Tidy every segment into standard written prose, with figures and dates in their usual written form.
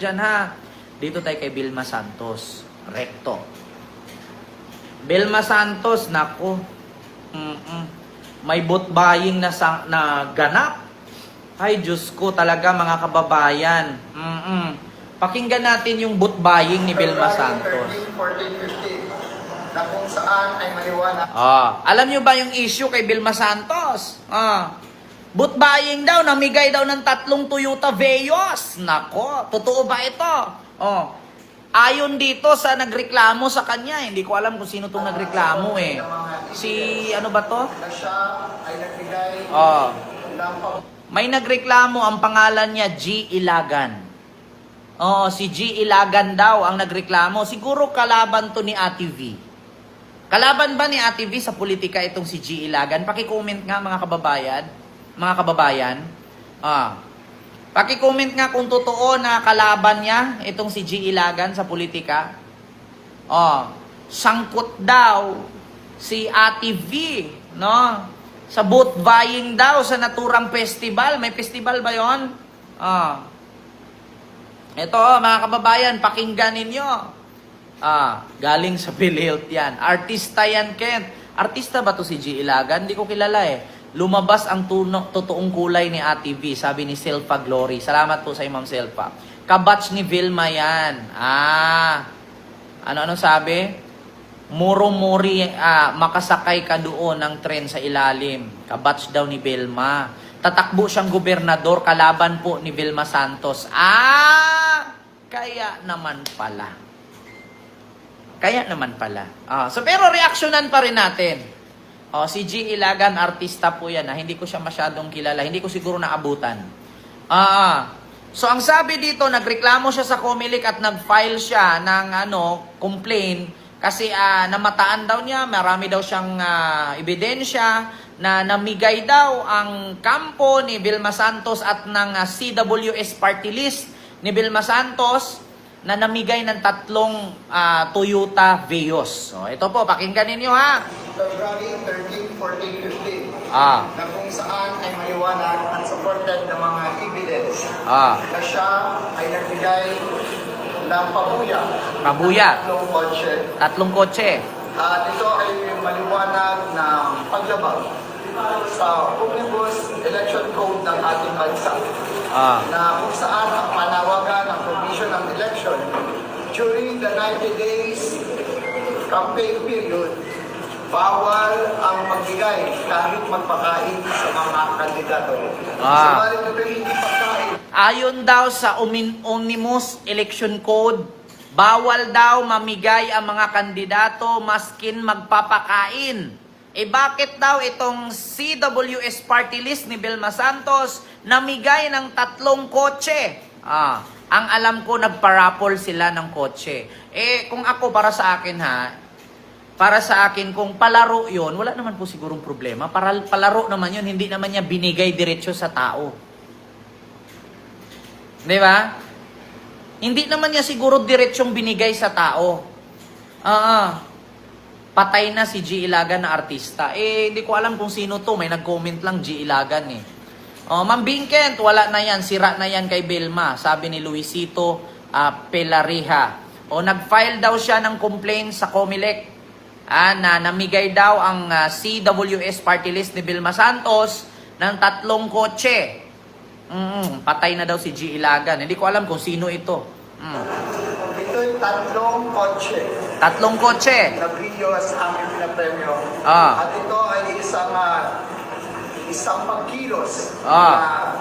dyan ha. Dito tayo kay Vilma Santos. Recto. Vilma Santos, nako. May vote buying na ganap. Ay, Diyos ko talaga mga kababayan. Pakinggan natin yung vote buying ni Vilma Santos. 14, 15, na kung saan ay maliwanag. Alam nyo ba yung issue kay Vilma Santos? Vote buying daw, namigay daw ng 3 Toyota Vios. Nako, totoo ba ito? Ayon dito sa nagreklamo sa kanya, hindi ko alam kung sino tong nagreklamo eh. Si ano ba to? Na siya ay nagbigay ng May nagreklamo, ang pangalan niya G. Ilagan. Si G. Ilagan daw ang nagreklamo. Siguro kalaban to ni Ate V. Kalaban ba ni Ate V sa politika itong si G. Ilagan? Paki-comment nga mga kababayan. Paki-comment nga kung totoo na kalaban niya itong si G. Ilagan sa politika. Sangkot daw si Ate V, no? Sa vote buying daw sa naturang festival. May festival ba 'yon? Ito mga kababayan, pakinggan ninyo. Galing sa PhilHealth yan. Artista yan, Kent. Artista ba to si G. Ilagan? Hindi ko kilala eh. Lumabas ang totoong kulay ni Ate V, sabi ni Selfa Glory. Salamat po sa Ma'am Selfa. Kabatch ni Vilma yan. Ano sabi? Muro-muri, makasakay ka doon ng tren sa ilalim. Kabatch daw ni Vilma. Tatakbo siyang gobernador, kalaban po ni Vilma Santos. Kaya naman pala. Pero reaksyonan pa rin natin. Si G. Ilagan, artista po yan. Hindi ko siya masyadong kilala. Hindi ko siguro naabutan. So, ang sabi dito, nagreklamo siya sa Comelec at nag-file siya ng complaint kasi namataan daw niya, marami daw siyang ebidensya na namigay daw ang kampo ni Vilma Santos at ng CWS party list ni Vilma Santos na namigay ng 3 Toyota Vios. So, ito po, pakinggan ninyo ha. February 13, 14, 15, na kung saan ay maliwanag at supported ng mga evidence na siya ay nagbigay ng pabuya. 3 kotse. At ito ay maliwanag ng paglabag sa Omnibus Election Code ng ating bansa. Na kung saan ang panawagan ng provision ng election during the 90 days campaign period, bawal ang magbigay kahit magpakain sa mga kandidato. Subalit ito hindi pagkain. Ayon daw sa Omnibus Election Code, bawal daw mamigay ang mga kandidato maskin magpapakain. Bakit daw itong CWS party list ni Vilma Santos namigay ng 3 kotse? Ang alam ko, nagparapol sila ng kotse. Kung ako, para sa akin, kung palaro yon, wala naman po sigurong problema. Palaro naman yun, hindi naman niya binigay diretso sa tao. Di ba? Hindi naman niya siguro diretsyong binigay sa tao. Patay na si G. Ilagan na artista. Hindi ko alam kung sino to. May nag-comment lang G. Ilagan eh. Ma'am Binkent, wala na yan. Sira na yan kay Vilma. Sabi ni Luisito Pelariha. Nag-file daw siya ng complaint sa Comelec na namigay daw ang CWS party list ni Vilma Santos ng 3 kotse. Patay na daw si G. Ilagan. Hindi ko alam kung sino ito. Ito'y 3 kotse. 3 kotse. Na Vios ang pinapremyo. At ito ay isang pagkilos na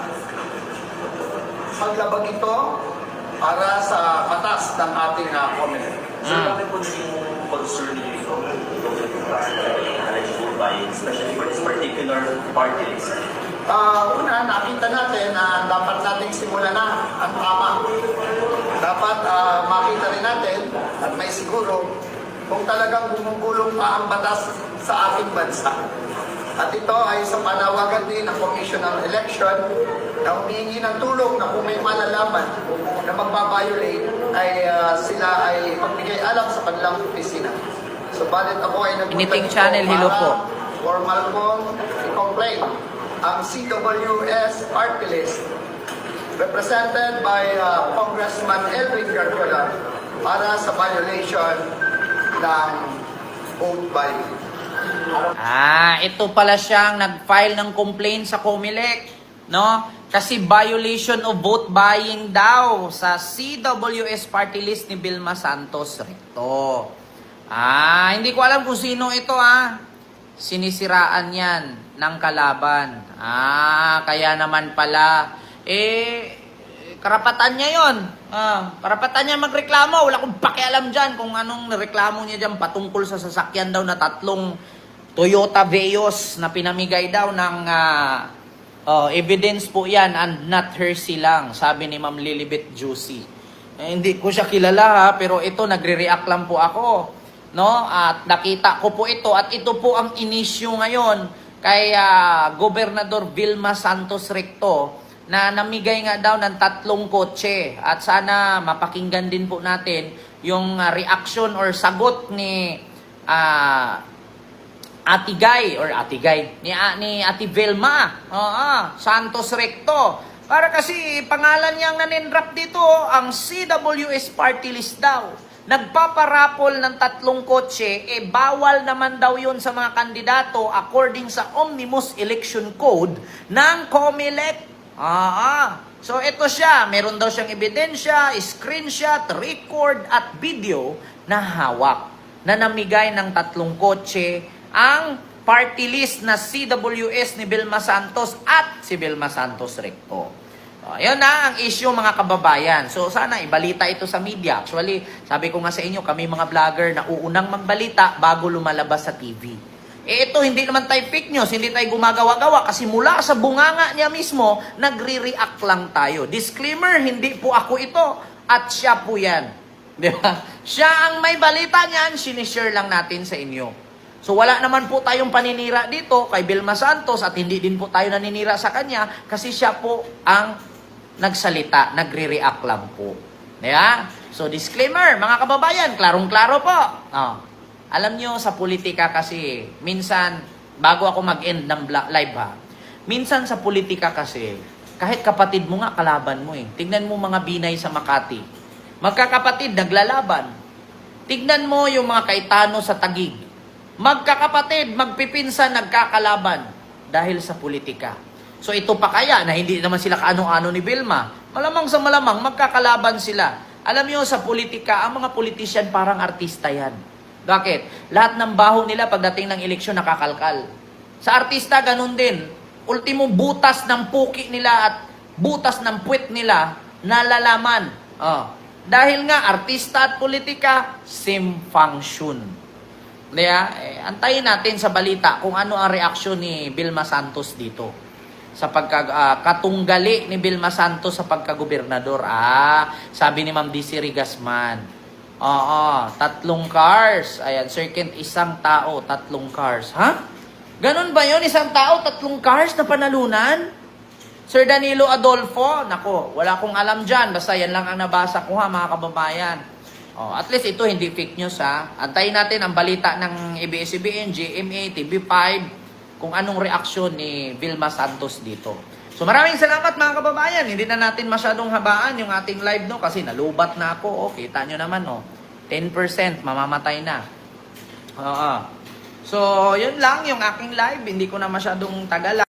paglabag ito para sa batas ng ating Comelec. So, ano po yung concern dito? Especially for this particular party list. Una, nakita natin na dapat nating simulan na ang tama. Dapat makita rin natin at may siguro kung talagang gumugulong pa ang batas sa ating bansa. At ito ay sa panawagan din ng Commission on Election na humihingi ng tulong na kung may malalaman na magbabiolate ay sila ay magbigay alam sa kanilang opisina. Subalit ako ay Initing channel, hello po. Formal kong i-complain ang CWS party list represented by Congressman Elvin Garciola para sa violation ng vote buying. Ito pala siyang nag-file ng complaint sa COMELEC, no? Kasi violation of vote buying daw sa CWS party list ni Vilma Santos Recto. Hindi ko alam kung sino ito, Sinisiraan yan ng kalaban. Kaya naman pala, karapatan niya yon. Karapatan niya magreklamo. Wala akong pakialam dyan kung anong reklamo niya dyan patungkol sa sasakyan daw na 3 Toyota Vios na pinamigay daw ng evidence po yan and not hearsay lang, sabi ni Ma'am Lilibet Juicy. Hindi ko siya kilala pero ito nagre-react lang po ako. No? At nakita ko po ito at ito po ang inisyu ngayon kay Gobernador Vilma Santos Recto na namigay nga daw ng 3 kotse at sana mapakinggan din po natin yung reaction or sagot ni Ate ni Ate Vilma Santos Recto. Para kasi pangalan niyang naninrap dito ang CWS party list daw. Nagpaparapol ng 3 kotse, bawal naman daw yun sa mga kandidato according sa Omnibus Election Code ng COMELEC. So ito siya, meron daw siyang ebidensya, screenshot, record at video na hawak na namigay ng 3 kotse ang party list na CWS ni Vilma Santos at si Vilma Santos Recto. Ayun na ang issue mga kababayan. So sana ibalita ito sa media. Actually, sabi ko nga sa inyo, kami mga vlogger na uunang magbalita bago lumalabas sa TV. Ito hindi naman tayo fake news, hindi tayo gumagawa-gawa kasi mula sa bunganga niya mismo, nagre-react lang tayo. Disclaimer, hindi po ako ito at siya po yan. Di ba? Siya ang may balita niyan, sinishare lang natin sa inyo. So wala naman po tayong paninira dito kay Vilma Santos at hindi din po tayo naninira sa kanya kasi siya po ang nagsalita, nagre-react lang po. Yeah? So disclaimer, mga kababayan, klarong-klaro po. Alam nyo, sa politika kasi, minsan, bago ako mag-end ng live minsan sa politika kasi, kahit kapatid mo nga, kalaban mo eh. Tignan mo mga Binay sa Makati. Magkakapatid, naglalaban. Tignan mo yung mga Kaitano sa Taguig. Magkakapatid, magpipinsan, nagkakalaban. Dahil sa politika. So ito pa kaya na hindi naman sila kaano-ano ni Vilma. Malamang sa malamang, magkakalaban sila. Alam niyo sa politika, ang mga politician parang artista yan. Bakit? Lahat ng baho nila pagdating ng eleksyon nakakalkal. Sa artista, ganun din. Ultimo butas ng puki nila at butas ng puwet nila nalalaman. Dahil nga, artista at politika, same function. Antayin natin sa balita kung ano ang reaksyon ni Vilma Santos dito. Sa katunggali ni Vilma Santos sa pagkagobernador. Sabi ni Ma'am DC Rigasman. 3 cars. Ayan, second, 1 tao, 3 cars. Ganon ba yun? 1 tao, 3 cars na panalunan? Sir Danilo Adolfo? Nako, wala akong alam dyan. Basta yan lang ang nabasa ko mga kababayan. At least ito hindi fake news Antayin natin ang balita ng ABS-CBN, GMA, TV5, kung anong reaksyon ni Vilma Santos dito. So maraming salamat mga kababayan. Hindi na natin masyadong habaan yung ating live kasi nalubat na ako. Kita nyo naman 10% mamamatay na. So yun lang yung aking live. Hindi ko na masyadong tagalan.